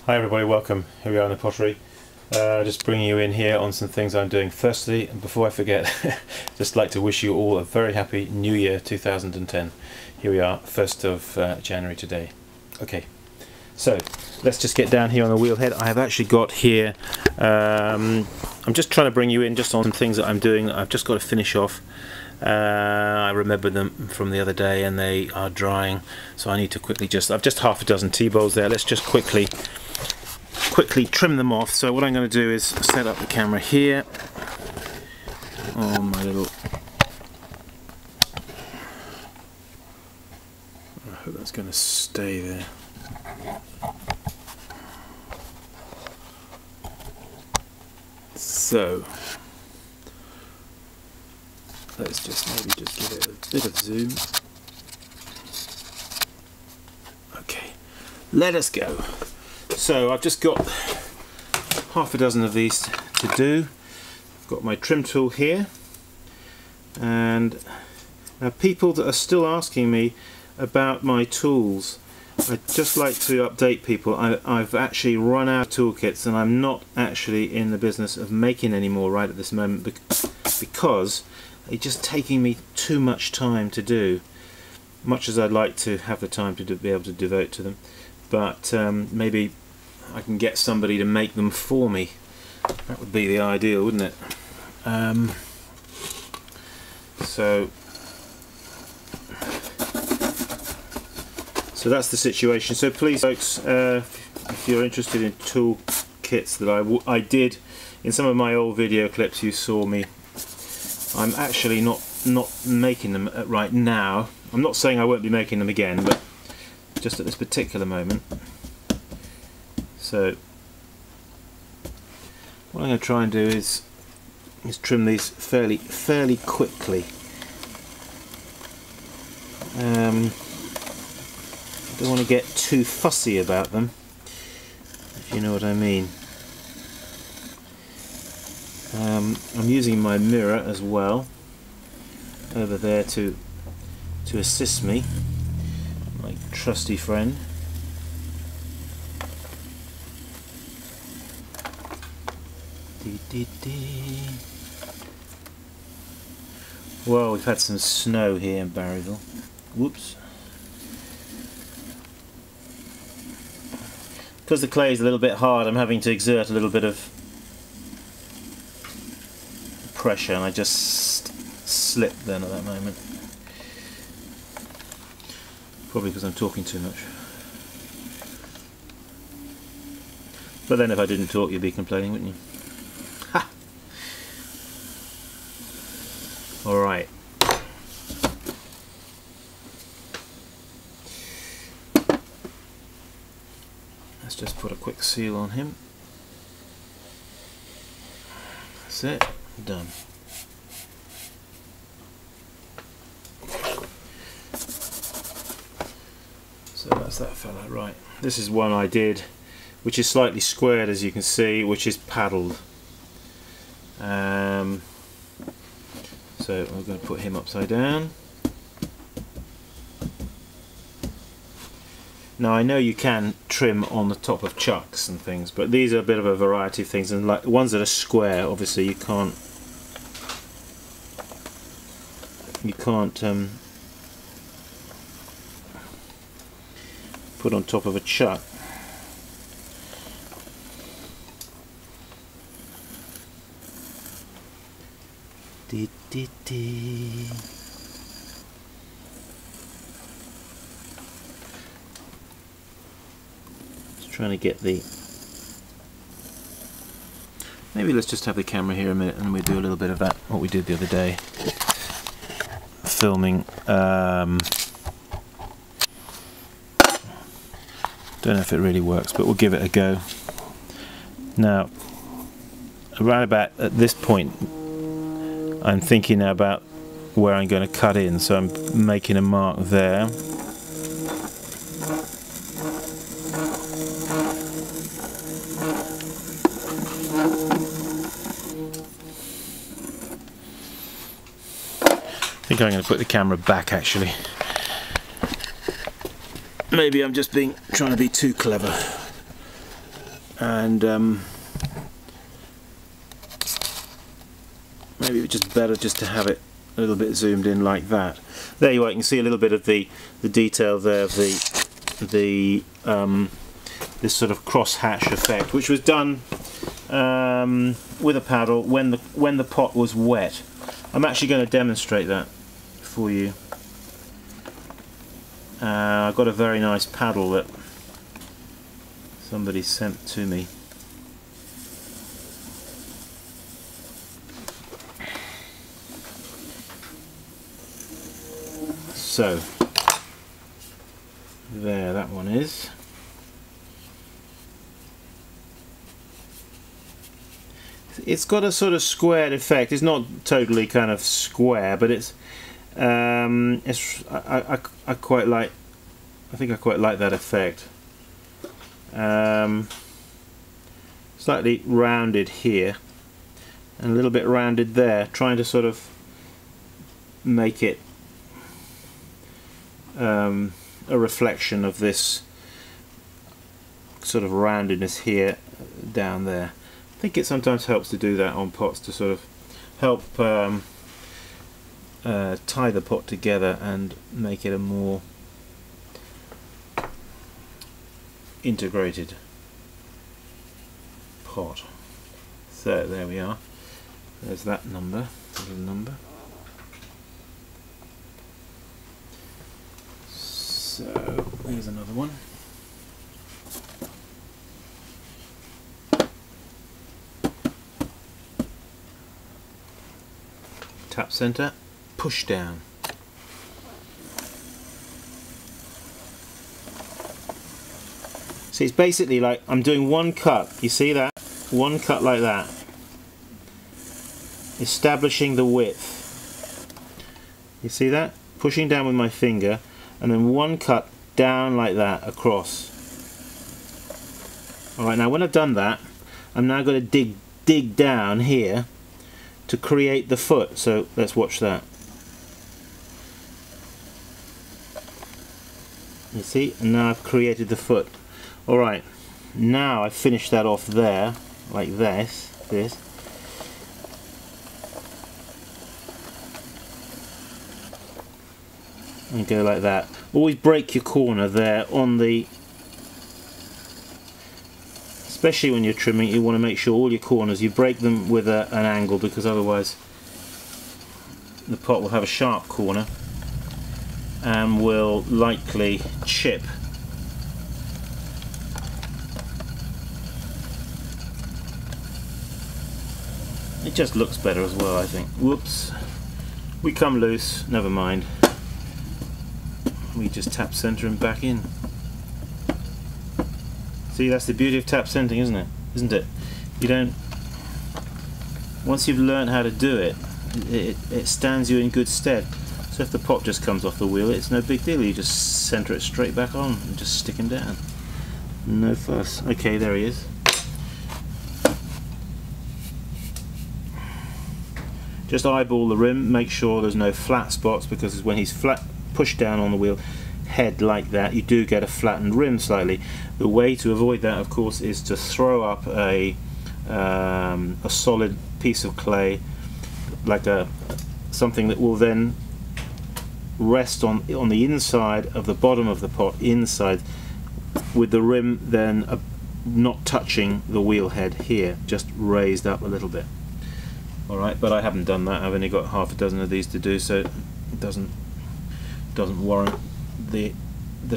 Hi everybody, welcome. Here we are in the pottery. Just bringing you in here on some things I'm doing. Firstly, and before I forget, just like to wish you all a very happy New Year 2010. Here we are, 1st of January today. Okay, so let's just get down here on the wheel head. I have actually got here, I'm just trying to bring you in just on some things that I'm doing that I've just got to finish off. I remember them from the other day and they are drying, so I need to quickly I've just half a dozen tea bowls there. Let's just quickly trim them off. So what I'm going to do is set up the camera here on my little, I hope that's going to stay there. So let's just maybe just give it a bit of zoom. Okay, let us go. So I've just got half a dozen of these to do. I've got my trim tool here, and now people that are still asking me about my tools, I'd just like to update people. I've actually run out of toolkits and I'm not actually in the business of making any more right at this moment because it's just taking me too much time to do, much as I'd like to have the time to be able to devote to them. But maybe I can get somebody to make them for me. That would be the ideal, wouldn't it? So that's the situation. So please folks, if you're interested in tool kits that I did in some of my old video clips, you saw me. I'm actually not making them right now. I'm not saying I won't be making them again, but just at this particular moment. So what I'm going to try and do is trim these fairly quickly. I don't want to get too fussy about them, if you know what I mean. I'm using my mirror as well over there to assist me, my trusty friend. Well, we've had some snow here in Barryville. Whoops. Because the clay is a little bit hard, I'm having to exert a little bit of pressure, and I just slipped then at that moment. Probably because I'm talking too much. But then if I didn't talk, you'd be complaining, wouldn't you? Ha! Alright. Let's just put a quick seal on him. That's it. Done. So that's that fella. Right. This is one I did, which is slightly squared, as you can see, which is paddled. So we're going to put him upside down. Now I know you can trim on the top of chucks and things, but these are a bit of a variety of things, and like ones that are square, obviously you can't put on top of a chuck. Trying to get the, maybe let's just have the camera here a minute and we do a little bit of that, what we did the other day, filming. Don't know if it really works, but we'll give it a go. Now right about at this point I'm thinking now about where I'm going to cut in, so I'm making a mark there. I think I'm going to put the camera back actually. Maybe I'm just trying to be too clever. and maybe it's just better just to have it a little bit zoomed in like that. There you are. You can see a little bit of the detail there of the this sort of cross-hatch effect, which was done with a paddle when the pot was wet. I'm actually going to demonstrate that for you. I've got a very nice paddle that somebody sent to me. So there, that one is. It's got a sort of squared effect. It's not totally kind of square, but I quite like. I think I quite like that effect. Slightly rounded here, and a little bit rounded there, trying to sort of make it a reflection of this sort of roundedness here down there. I think it sometimes helps to do that on pots to sort of help tie the pot together and make it a more integrated pot. So there we are. There's that number. Little number. So here's another one. Tap center, push down. See, it's basically like I'm doing one cut. You see that? One cut like that. Establishing the width. You see that? Pushing down with my finger, and then one cut down like that across. Alright, now when I've done that, I'm now going to dig down here to create the foot. So let's watch that. You see? And now I've created the foot. Alright, now I've finished that off there, like this. And go like that. Always break your corner there on the, especially when you're trimming, you want to make sure all your corners, you break them with an angle, because otherwise the pot will have a sharp corner and will likely chip. It just looks better as well, I think. Whoops, we come loose, never mind. We just tap center and back in. See, that's the beauty of tap centering, isn't it? Isn't it? You don't. Once you've learned how to do it, it stands you in good stead. So if the pot just comes off the wheel, it's no big deal. You just center it straight back on and just stick him down. No fuss. Okay, there he is. Just eyeball the rim. Make sure there's no flat spots, because when he's pushed down on the wheel head like that, you do get a flattened rim slightly. The way to avoid that, of course, is to throw up a solid piece of clay, like something that will then rest on the inside of the bottom of the pot, inside, with the rim then not touching the wheel head here, just raised up a little bit. Alright, but I haven't done that. I've only got half a dozen of these to do, so it doesn't warrant the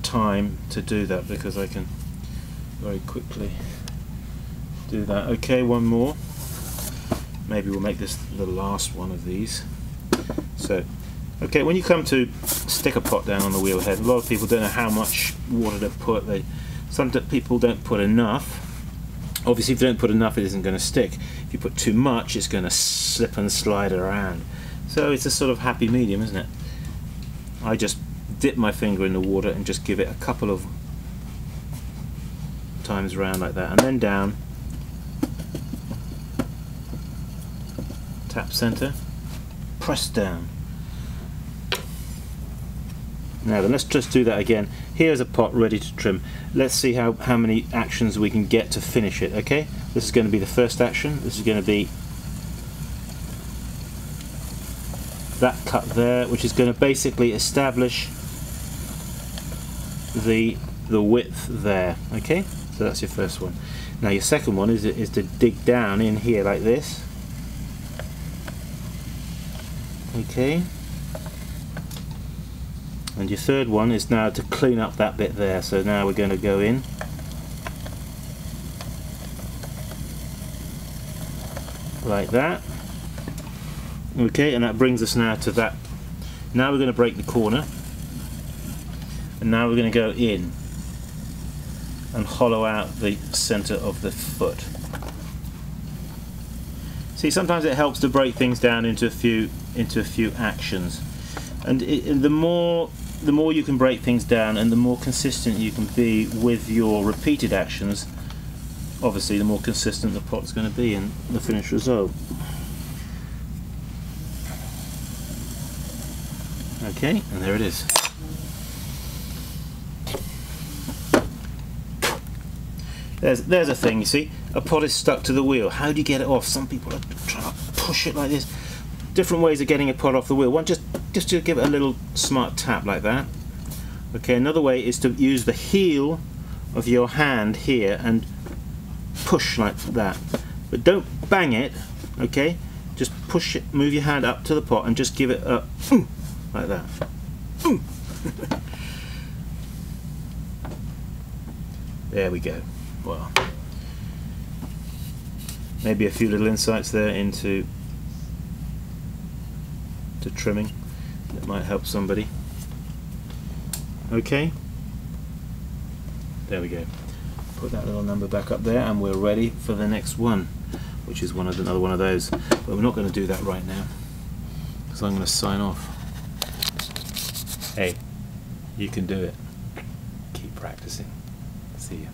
time to do that, because I can very quickly do that. Okay, one more. Maybe we'll make this the last one of these. So, okay, when you come to stick a pot down on the wheel head, a lot of people don't know how much water to put. Some people don't put enough. Obviously, if you don't put enough, it isn't going to stick. If you put too much, it's going to slip and slide around. So it's a sort of happy medium, isn't it? I just dip my finger in the water and just give it a couple of times around like that, and then down, tap center, press down. Now then, let's just do that again. here's a pot ready to trim. Let's see how many actions we can get to finish it. Okay, this is going to be the first action. This is going to be that cut there, which is going to basically establish the width there. Okay, so that's your first one. Now your second one is to dig down in here like this. Okay, and your third one is now to clean up that bit there. So now we're going to go in like that. Okay, and that brings us now to that. Now we're going to break the corner, and now we're going to go in and hollow out the center of the foot. See, sometimes it helps to break things down into a few actions, and the more you can break things down and the more consistent you can be with your repeated actions, obviously the more consistent the pot's going to be in the finished result. Okay, and there it is. There's a thing, you see, a pot is stuck to the wheel. How do you get it off? Some people are trying to push it like this. Different ways of getting a pot off the wheel. One, just to give it a little smart tap like that. Okay, another way is to use the heel of your hand here and push like that. But don't bang it, okay? Just push it, move your hand up to the pot and just give it a like that. There we go. Well, maybe a few little insights there into trimming that might help somebody. Okay, there we go. Put that little number back up there, and we're ready for the next one, which is another one of those. But we're not going to do that right now, because I'm going to sign off. Hey, you can do it. Keep practicing. See ya.